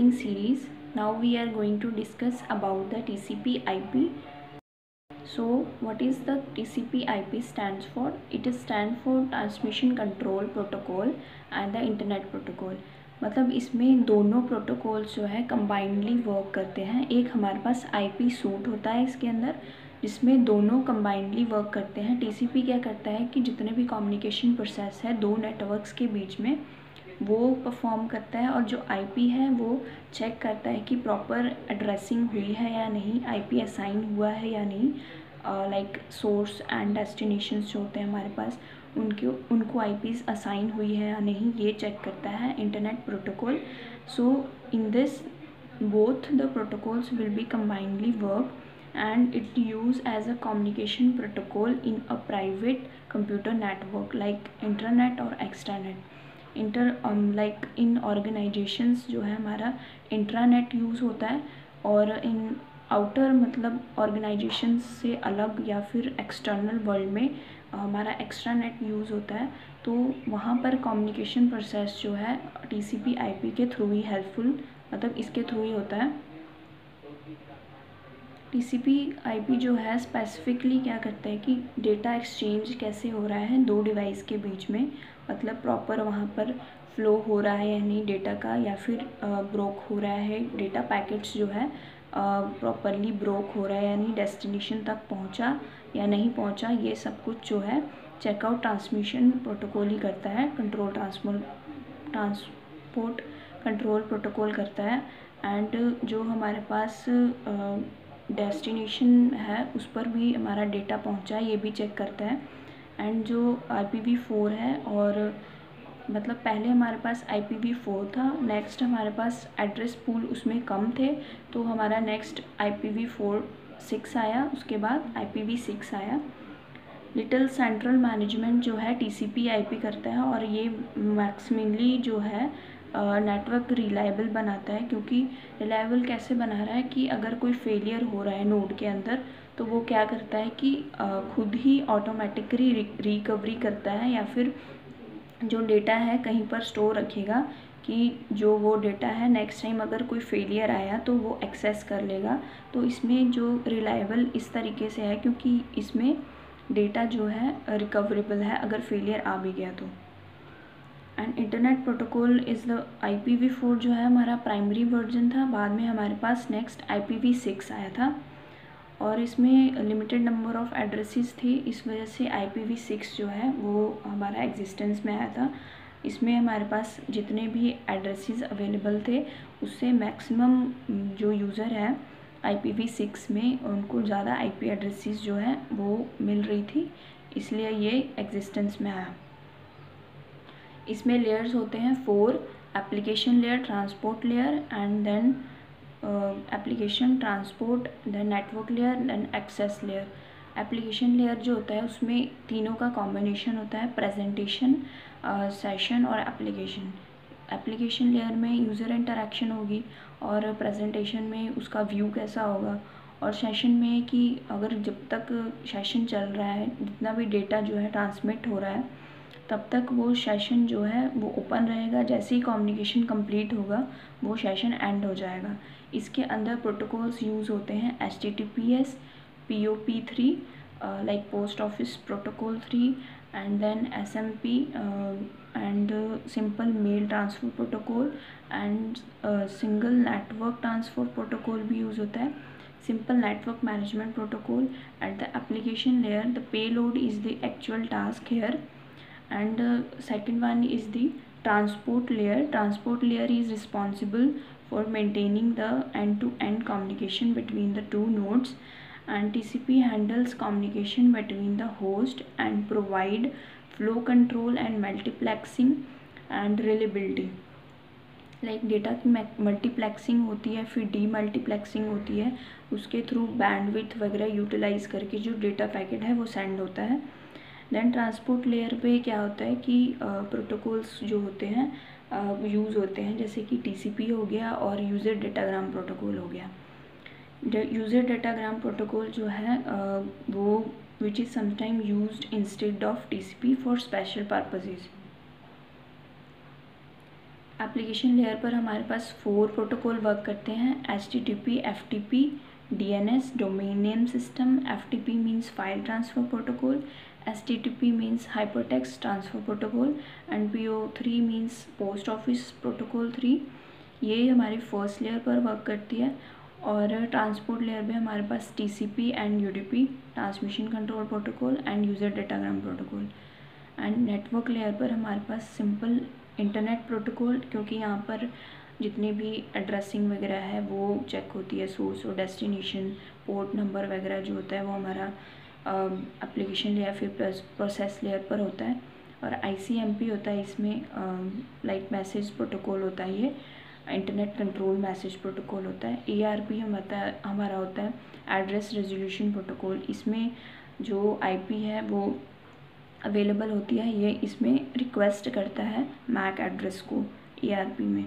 training series. Now we are going to discuss about the TCP/IP. So what is the TCP/IP stands for? It stands for Transmission Control Protocol and the Internet Protocol. मतलब इसमें दोनों protocols जो है combinedly work करते हैं. एक हमारे पास IP suit होता है इसके अंदर, जिसमें दोनों कंबाइंडली वर्क करते हैं. TCP क्या करता है कि जितने भी कम्युनिकेशन प्रोसेस है दो नेटवर्क्स के बीच में वो परफॉर्म करता है, और जो IP है वो चेक करता है कि प्रॉपर एड्रेसिंग हुई है या नहीं, IP असाइन हुआ है या नहीं. लाइक सोर्स एंड डेस्टिनेशंस जो होते हैं हमारे पास उनको IPs असाइन हुई है या नहीं, ये चेक करता है internet protocol. So in this both the protocols will be combinedly work, and it used as a communication protocol in a private computer network like intranet or extranet. Like in organisations जो है हमारा intranet use होता है, और इन outer मतलब organisations से अलग या फिर एक्सटर्नल वर्ल्ड में हमारा एक्स्ट्रानेट यूज़ होता है. तो वहाँ पर कम्युनिकेशन प्रोसेस जो है TCP/IP के थ्रू ही हेल्पफुल, मतलब इसके थ्रू ही होता है. TCP/IP जो है स्पेसिफिकली क्या करता है कि डेटा एक्सचेंज कैसे हो रहा है दो डिवाइस के बीच में, मतलब प्रॉपर वहाँ पर फ्लो हो रहा है या नहीं डेटा का, या फिर ब्रोक हो रहा है डेटा पैकेट्स जो है प्रॉपरली ब्रोक हो रहा है या नहीं, डेस्टिनेशन तक पहुँचा या नहीं पहुँचा, ये सब कुछ जो है चेकआउट ट्रांसमिशन प्रोटोकॉल ही करता है. ट्रांसपोर्ट कंट्रोल प्रोटोकॉल करता है. एंड जो हमारे पास डेस्टिनेशन है उस पर भी हमारा डेटा पहुंचा है ये भी चेक करता है. एंड जो IPv4 है, और मतलब पहले हमारे पास IPv4 था, नेक्स्ट हमारे पास एड्रेस पूल उसमें कम थे, तो हमारा नेक्स्ट IPv4 6 आया, उसके बाद IPv6 आया. लिटिल सेंट्रल मैनेजमेंट जो है TCP/IP करता है, और ये मैक्सिमली जो है नेटवर्क रिलायबल बनाता है. क्योंकि रिलायबल कैसे बना रहा है कि अगर कोई फेलियर हो रहा है नोड के अंदर, तो वो क्या करता है कि खुद ही ऑटोमेटिकली रिकवरी करता है, या फिर जो डेटा है कहीं पर स्टोर रखेगा कि जो वो डेटा है नेक्स्ट टाइम अगर कोई फेलियर आया तो वो एक्सेस कर लेगा. तो इसमें जो रिलायबल इस तरीके से है क्योंकि इसमें डेटा जो है रिकवरेबल है अगर फेलियर आ भी गया तो. And internet protocol is the IPv4 जो है हमारा प्राइमरी वर्जन था, बाद में हमारे पास नेक्स्ट IPv6 आया था, और इसमें लिमिटेड नंबर ऑफ़ एड्रेसेस थी, इस वजह से IPv6 जो है वो हमारा एग्जिस्टेंस में आया था. इसमें हमारे पास जितने भी एड्रेसेस अवेलेबल थे उससे मैक्सिमम जो यूज़र है IPv6 में उनको ज़्यादा IP एड्रेसेस जो है वो मिल रही थी, इसलिए ये एग्जिस्टेंस में आया. इसमें लेयर्स होते हैं 4: application layer, transport layer, and then application, transport, then network layer, then access layer. Application layer जो होता है उसमें तीनों का कॉम्बिनेशन होता है, प्रेजेंटेशन, सेशन और एप्लीकेशन. एप्लीकेशन लेयर में यूज़र इंटरेक्शन होगी, और प्रेजेंटेशन में उसका व्यू कैसा होगा, और सेशन में कि अगर जब तक सेशन चल रहा है जितना भी डेटा जो है ट्रांसमिट हो रहा है तब तक वो सेशन जो है वो ओपन रहेगा, जैसे ही कम्युनिकेशन कंप्लीट होगा वो सेशन एंड हो जाएगा. इसके अंदर प्रोटोकॉल्स यूज़ होते हैं HTTPS, POP3 like post office protocol 3, and then SMP and simple mail transfer protocol, and single network transfer protocol भी यूज़ होता है. Simple network management protocol. At the application layer, the payload is the actual task here, and second one is the transport layer. Transport layer is responsible for maintaining the end-to-end communication between the two nodes, and TCP handles communication between the host and provide flow control and multiplexing and reliability. Like data की multiplexing होती है, फिर demultiplexing होती है, उसके through bandwidth वगैरह utilise करके जो डेटा पैकेट है वो सेंड होता है. देन ट्रांसपोर्ट लेयर पे क्या होता है कि प्रोटोकॉल्स जो होते हैं यूज़ होते हैं, जैसे कि TCP हो गया और यूज़र डेटाग्राम प्रोटोकॉल हो गया. यूज़र डेटाग्राम प्रोटोकॉल जो है वो which is sometime used instead of TCP for special purposes. Application layer पर हमारे पास 4 प्रोटोकॉल वर्क करते हैं, HTTP, FTP, DNS domain name system, FTP means file transfer protocol, HTTP means hypertext transfer protocol and PO3 means post office protocol 3। ये हमारी first layer पर work करती है। और ट्रांसपोर्ट लेयर में हमारे पास TCP and UDP transmission control protocol end user datagram protocol. And network layer पर हमारे पास सिंपल इंटरनेट प्रोटोकॉल, क्योंकि यहाँ पर जितनी भी एड्रेसिंग वगैरह है वो चेक होती है, सोर्स और डेस्टिनेशन, पोर्ट नंबर वगैरह जो होता है वो हमारा एप्लीकेशन लेयर फिर प्रोसेस लेयर पर होता है। और ICMP होता है इसमें, लाइक मैसेज प्रोटोकॉल होता है, ये इंटरनेट कंट्रोल मैसेज प्रोटोकॉल होता है। ARP हमारा होता है एड्रेस रेजोल्यूशन प्रोटोकॉल। इसमें जो IP है वो अवेलेबल होती है, ये इसमें रिक्वेस्ट करता है मैक एड्रेस को ARP में।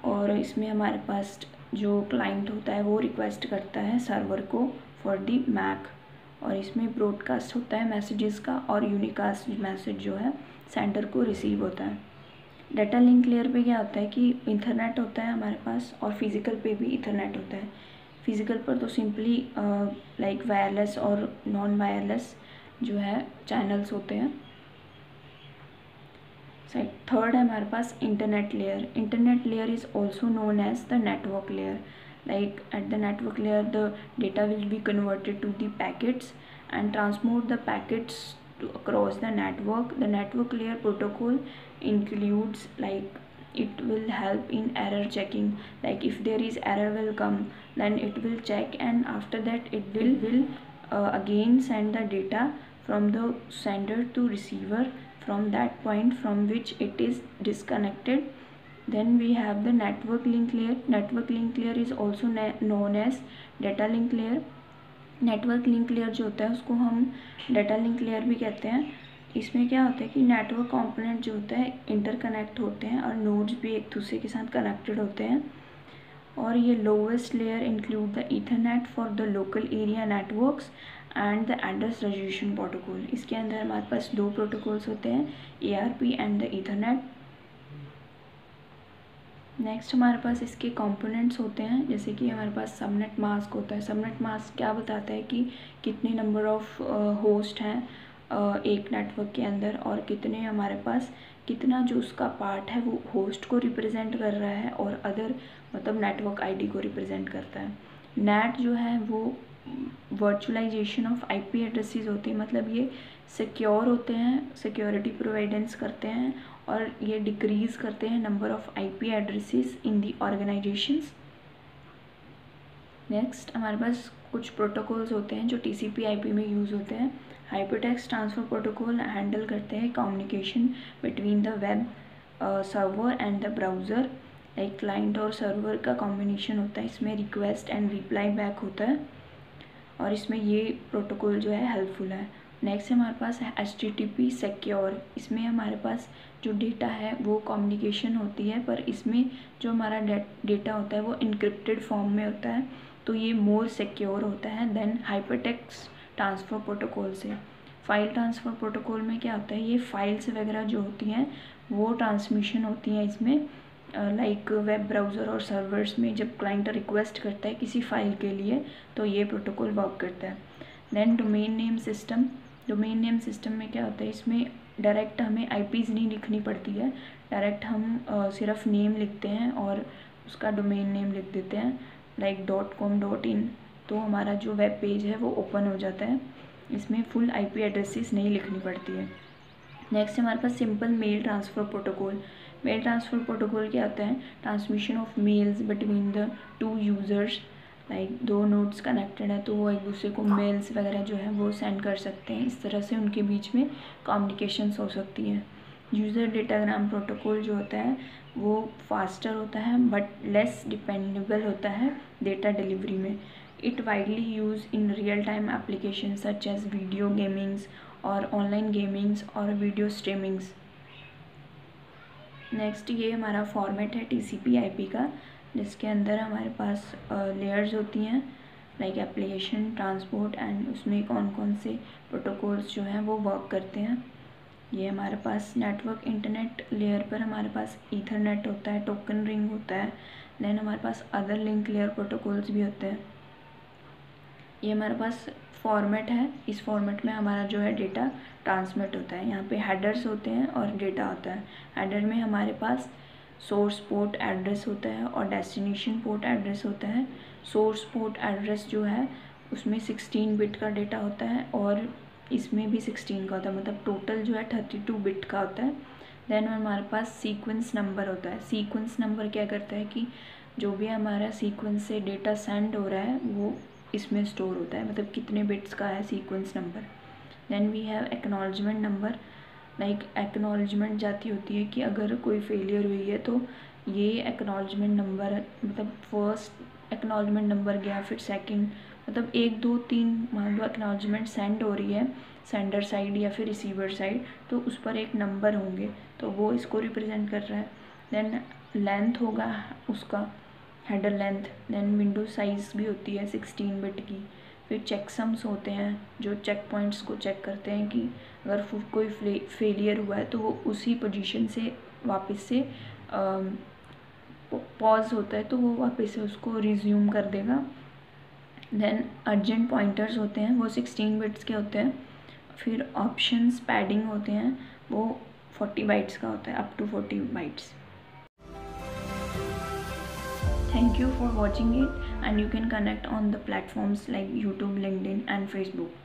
और इसमें हमारे पास जो क्लाइंट होता है वो रिक्वेस्ट करता है सर्वर को फॉर दी मैक। और इसमें ब्रॉडकास्ट होता है मैसेजेस का, और यूनिकास्ट मैसेज जो है सेंडर को रिसीव होता है। डाटा लिंक लेयर पे क्या होता है कि इथरनेट होता है हमारे पास, और फिज़िकल पे भी इथरनेट होता है। फिज़िकल पर तो सिंपली लाइक वायरलेस और नॉन वायरलेस जो है चैनल्स होते हैं। थर्ड है हमारे पास internet layer. Internet layer is also known as the network layer. Like at the network layer, the data will be converted to the packets and transport the packets across the network. The network layer protocol includes, like, it will help in error checking. Like if there is error will come, then it will check, and after that it will again send the data from the sender to receiver from that point from which it is disconnected. Then we have the network link layer. Network link layer is also known as data link layer. Network link layer जो होता है उसको हम data link layer भी कहते हैं। इसमें क्या होता है कि नेटवर्क कंपोनेंट जो होता है इंटरकनेक्ट होते हैं और नोड्स भी एक दूसरे के साथ कनेक्टेड होते हैं। और ये lowest layer include the Ethernet for the local area networks and the address resolution protocol. इसके अंदर हमारे पास 2 प्रोटोकॉल्स होते हैं, ARP and the Ethernet. Next हमारे पास इसके कंपोनेंट्स होते हैं, जैसे कि हमारे पास सबनेट मास्क होता है। सबनेट मास्क क्या बताता है कि कितने नंबर ऑफ होस्ट हैं एक नेटवर्क के अंदर, और कितने हमारे पास कितना जो उसका पार्ट है वो होस्ट को रिप्रेजेंट कर रहा है और अदर मतलब नेटवर्क ID को रिप्रेजेंट करता है। नेट जो है वो वर्चुअलाइजेशन ऑफ IP एड्रेसेस होती है, मतलब ये सिक्योर होते हैं, सिक्योरिटी प्रोवाइडेंस करते हैं, और ये डिक्रीज़ करते हैं number of IP addresses in the organisations. Next हमारे पास कुछ प्रोटोकॉल्स होते हैं जो TCP/IP में यूज़ होते हैं। हाइपरटेक्स्ट ट्रांसफ़र प्रोटोकॉल हैंडल करते हैं communication between the web server and the browser. Like client और सर्वर का कॉम्बिनेशन होता है, इसमें रिक्वेस्ट एंड रिप्लाई बैक होता है, और इसमें ये प्रोटोकॉल जो है हेल्पफुल है। नेक्स्ट हमारे पास है HTTP सिक्योर। इसमें हमारे पास जो डेटा है वो कम्युनिकेशन होती है, पर इसमें जो हमारा डेटा होता है वो इनक्रिप्टेड फॉर्म में होता है, तो ये मोर सिक्योर होता है देन हाइपरटेक्स्ट ट्रांसफ़र प्रोटोकॉल से। फाइल ट्रांसफ़र प्रोटोकॉल में क्या होता है, ये फाइल्स वगैरह जो होती हैं वो ट्रांसमिशन होती हैं इसमें, लाइक वेब ब्राउज़र और सर्वर्स में जब क्लाइंट रिक्वेस्ट करता है किसी फ़ाइल के लिए तो ये प्रोटोकॉल वर्क करता है। Then domain name system. Domain name system में क्या होता है, इसमें डायरेक्ट हमें IPs नहीं लिखनी पड़ती है, डायरेक्ट हम सिर्फ नेम लिखते हैं और उसका डोमेन नेम लिख देते हैं, लाइक .com.in, तो हमारा जो वेब पेज है वो ओपन हो जाता है। इसमें फुल IP एड्रेसेस नहीं लिखनी पड़ती है। नेक्स्ट हमारे पास simple mail transfer protocol. Mail transfer protocol क्या होता है, transmission of mails between the 2 users. Like 2 nodes connected है तो वो एक दूसरे को मेल्स वगैरह जो है वो सेंड कर सकते हैं, इस तरह से उनके बीच में कम्युनिकेशंस हो सकती है। यूज़र डेटाग्राम प्रोटोकॉल जो होता है वो फास्टर होता है बट लेस डिपेंडेबल होता है डेटा डिलीवरी में। It widely use in real time application such as video gamings और ऑनलाइन गेमिंग्स और वीडियो स्ट्रीमिंग्स। नेक्स्ट ये हमारा फॉर्मेट है TCP/IP का, जिसके अंदर हमारे पास लेयर्स होती हैं, लाइक एप्लीकेशन, ट्रांसपोर्ट, एंड उसमें कौन कौन से प्रोटोकॉल्स जो हैं वो वर्क करते हैं। ये हमारे पास नेटवर्क इंटरनेट लेयर पर हमारे पास ईथरनेट होता है, टोकन रिंग होता है, देन हमारे पास अदर लिंक लेयर प्रोटोकॉल्स भी होते हैं। ये हमारे पास फॉर्मेट है, इस फॉर्मेट में हमारा जो है डेटा ट्रांसमिट होता है। यहाँ पे हेडर्स होते हैं और डेटा होता है। हेडर में हमारे पास सोर्स पोर्ट एड्रेस होता है और डेस्टिनेशन पोर्ट एड्रेस होता है। सोर्स पोर्ट एड्रेस जो है उसमें 16 बिट का डेटा होता है और इसमें भी 16 का होता है, मतलब टोटल जो है 32 बिट का होता है। देन हमारे पास सीक्वेंस नंबर होता है। सीक्वेंस नंबर क्या करता है कि जो भी हमारा सीक्वेंस से डेटा सेंड हो रहा है वो इसमें स्टोर होता है, मतलब कितने बिट्स का है sequence number. Then we have acknowledgement number. Like acknowledgement जाती होती है कि अगर कोई फेलियर हुई है तो ये एक्नॉलेजमेंट नंबर, मतलब फर्स्ट एक्नॉलेजमेंट नंबर गया, फिर सेकंड, मतलब 1 2 3 मान लो एक्नॉलेजमेंट सेंड हो रही है सेंडर साइड या फिर रिसीवर साइड, तो उस पर एक नंबर होंगे, तो वो इसको रिप्रेजेंट कर रहा है। देन लेंथ होगा उसका, header length. Then window size भी होती है 16 बिट की। फिर चेकसम्स होते हैं जो चेक पॉइंट्स को चेक करते हैं कि अगर कोई फेलियर हुआ है तो वो उसी पोजीशन से वापस से पॉज होता है तो वो वापस से उसको रिज्यूम कर देगा। देन अर्जेंट पॉइंटर्स होते हैं, वो 16 बिट्स के होते हैं। फिर ऑप्शंस पैडिंग होते हैं, वो 40 बाइट्स का होता है, up to 40 bytes. Thank you for watching it, and you can connect on the platforms like YouTube, LinkedIn and Facebook.